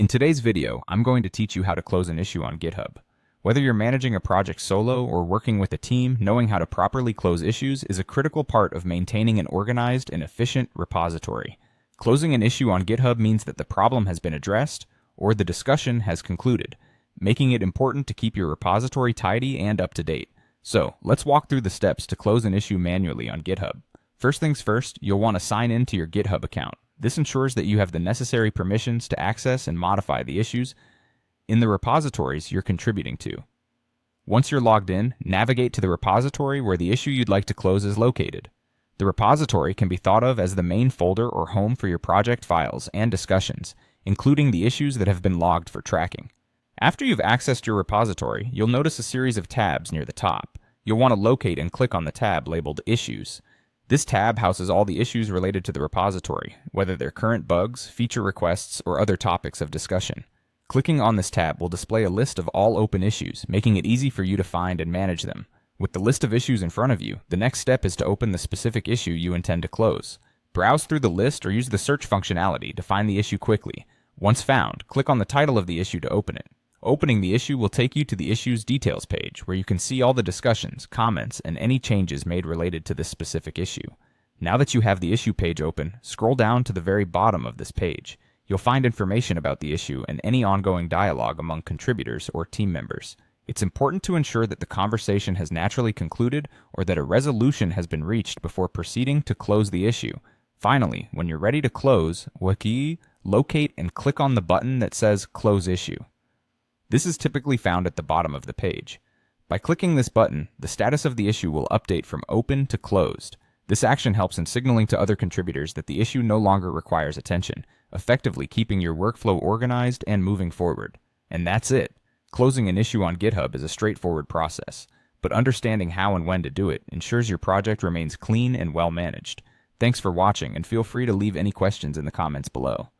In today's video, I'm going to teach you how to close an issue on GitHub. Whether you're managing a project solo or working with a team, knowing how to properly close issues is a critical part of maintaining an organized and efficient repository. Closing an issue on GitHub means that the problem has been addressed or the discussion has concluded, making it important to keep your repository tidy and up to date. So, let's walk through the steps to close an issue manually on GitHub. First things first, you'll want to sign in to your GitHub account. This ensures that you have the necessary permissions to access and modify the issues in the repositories you're contributing to. Once you're logged in, navigate to the repository where the issue you'd like to close is located. The repository can be thought of as the main folder or home for your project files and discussions, including the issues that have been logged for tracking. After you've accessed your repository, you'll notice a series of tabs near the top. You'll want to locate and click on the tab labeled Issues. This tab houses all the issues related to the repository, whether they're current bugs, feature requests, or other topics of discussion. Clicking on this tab will display a list of all open issues, making it easy for you to find and manage them. With the list of issues in front of you, the next step is to open the specific issue you intend to close. Browse through the list or use the search functionality to find the issue quickly. Once found, click on the title of the issue to open it. Opening the issue will take you to the issue's details page, where you can see all the discussions, comments, and any changes made related to this specific issue. Now that you have the issue page open, scroll down to the very bottom of this page. You'll find information about the issue and any ongoing dialogue among contributors or team members. It's important to ensure that the conversation has naturally concluded or that a resolution has been reached before proceeding to close the issue. Finally, when you're ready to close, locate and click on the button that says Close Issue. This is typically found at the bottom of the page. By clicking this button, the status of the issue will update from open to closed. This action helps in signaling to other contributors that the issue no longer requires attention, effectively keeping your workflow organized and moving forward. And that's it. Closing an issue on GitHub is a straightforward process, but understanding how and when to do it ensures your project remains clean and well managed. Thanks for watching, and feel free to leave any questions in the comments below.